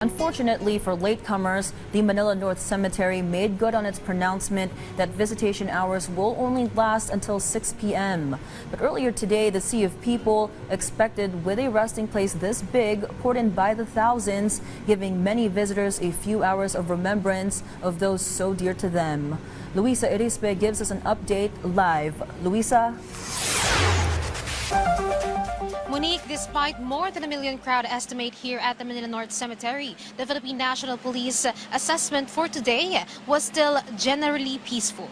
Unfortunately for latecomers, the Manila North Cemetery made good on its pronouncement that visitation hours will only last until 6 p.m. But earlier today, the sea of people expected with a resting place this big poured in by the thousands, giving many visitors a few hours of remembrance of those so dear to them. Luisa Irispe gives us an update live. Luisa? Monique, despite more than 1 million crowd estimate here at the Manila North Cemetery, the Philippine National Police assessment for today was still generally peaceful.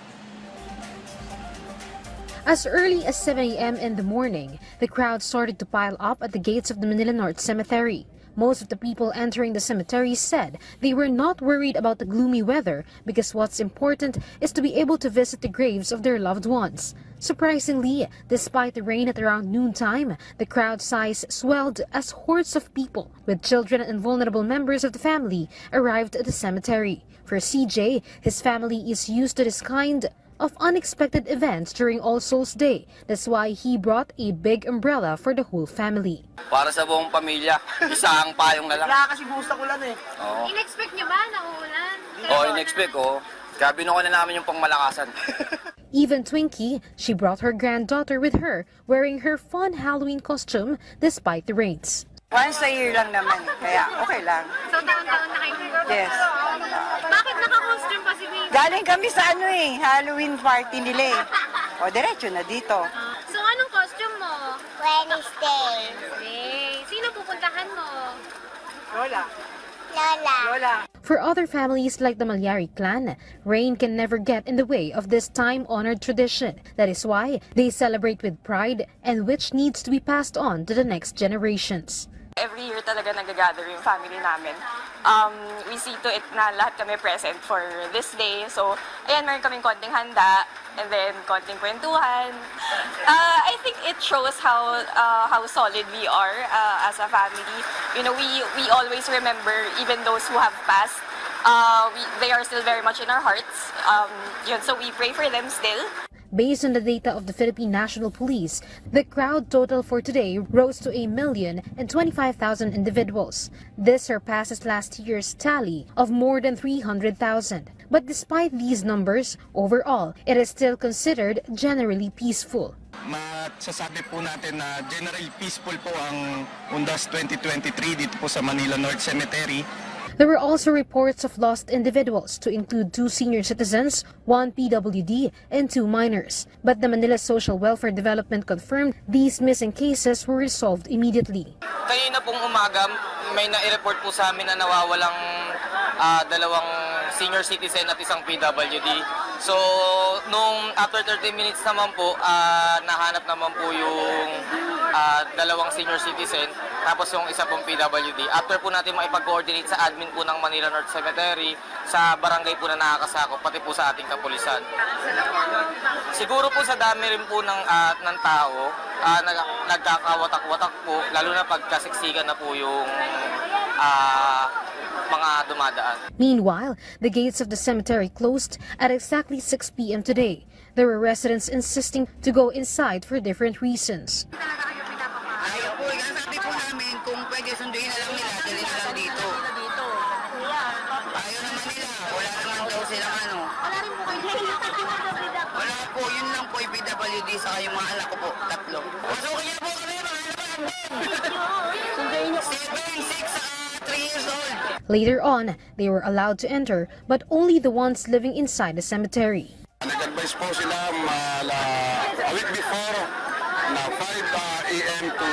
As early as 7 a.m. in the morning, the crowd started to pile up at the gates of the Manila North Cemetery. Most of the people entering the cemetery said they were not worried about the gloomy weather because what's important is to be able to visit the graves of their loved ones. Surprisingly, despite the rain at around noontime, the crowd size swelled as hordes of people, with children and vulnerable members of the family, arrived at the cemetery. For CJ, his family is used to this kind of unexpected events during All Souls Day. That's why he brought a big umbrella for the whole family. Para sa buong pamilya, isang payong na lang. Kaya kasi gusto ko lang eh. In-expect niyo ba na uulan? In-expect ko. Kaya binuko na namin yung pangmalakasan. Even Twinkie, she brought her granddaughter with her, wearing her fun Halloween costume despite the rains. Once a year lang naman, kaya okay lang. So taon-taon na kayo? Yes. Bakit naka-costume pa si Baby? Galing kami sa Halloween party nila eh. O, diretso na dito. So anong costume mo? Wednesday. Sino pupuntahan mo? Lola. Lola. Lola. For other families like the Malyari clan, rain can never get in the way of this time-honored tradition. That is why they celebrate with pride and which needs to be passed on to the next generations. Every year talaga nag-gather yung family namin. We see to it na lahat kami present for this day. So, ayan, meron kaming konting handa and then konting kwentuhan. I think it shows how solid we are as a family. You know, we always remember even those who have passed. They are still very much in our hearts. So we pray for them still. Based on the data of the Philippine National Police, the crowd total for today rose to 1,025,000 individuals. This surpasses last year's tally of more than 300,000. But despite these numbers, overall, it is still considered generally peaceful. Masasabi po natin na generally peaceful po ang Undas 2023 dito po sa Manila North Cemetery. There were also reports of lost individuals, to include 2 senior citizens, 1 PWD, and 2 minors. But the Manila Social Welfare Development confirmed these missing cases were resolved immediately. Kanina pong umaga, may na-report po sa amin na nawawalang 2 senior citizen at 1 PWD. So, nung after 30 minutes naman po, nahanap naman po yung 2 senior citizen, tapos yung 1 pong PWD. After po natin maipag-coordinate sa admin po ng Manila North Cemetery, sa barangay po na nakakasakop, pati po sa ating kapulisan. Siguro po sa dami rin po ng tao, nagkakawatak-watak po, lalo na pagkasiksikan na po yung mga dumadaan. Meanwhile, the gates of the cemetery closed at exactly 6 p.m. today. There were residents insisting to go inside for different reasons. Ayaw po, sabi po namin kung pwede sunduin na lang nila, dali na lang dito. Ayaw naman nila, wala naman daw silang ano. Wala po, yun lang po yung PWD sa yung mga anak ko po, 3. Pasukin niya po kami, mga naman! 7, 6, 3 years old. Later on, they were allowed to enter, but only the ones living inside the cemetery. Nag-advise po sila a week before na 5 a.m. to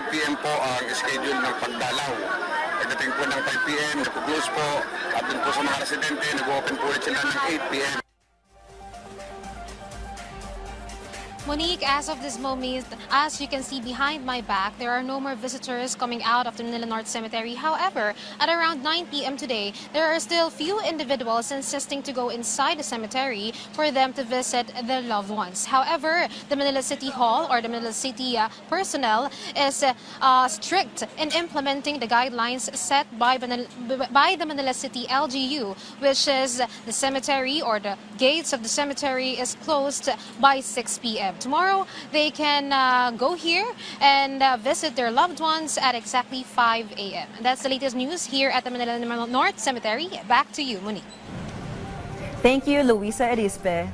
5 p.m. po ang schedule ng pagdalaw. Pagdating po ng 5 p.m., nag-close po. At dun po sa mga residente, nag-open po ulit sila ng 8 p.m. Monique, as of this moment, as you can see behind my back, there are no more visitors coming out of the Manila North Cemetery. However, at around 9 p.m. today, there are still few individuals insisting to go inside the cemetery for them to visit their loved ones. However, the Manila City Hall or the Manila City personnel is strict in implementing the guidelines set by the Manila City LGU, which is the cemetery or the gates of the cemetery is closed by 6 p.m. a.m. Tomorrow, they can go here and visit their loved ones at exactly 5 a.m. And that's the latest news here at the Manila North Cemetery. Back to you, Monique. Thank you, Luisa Erispe.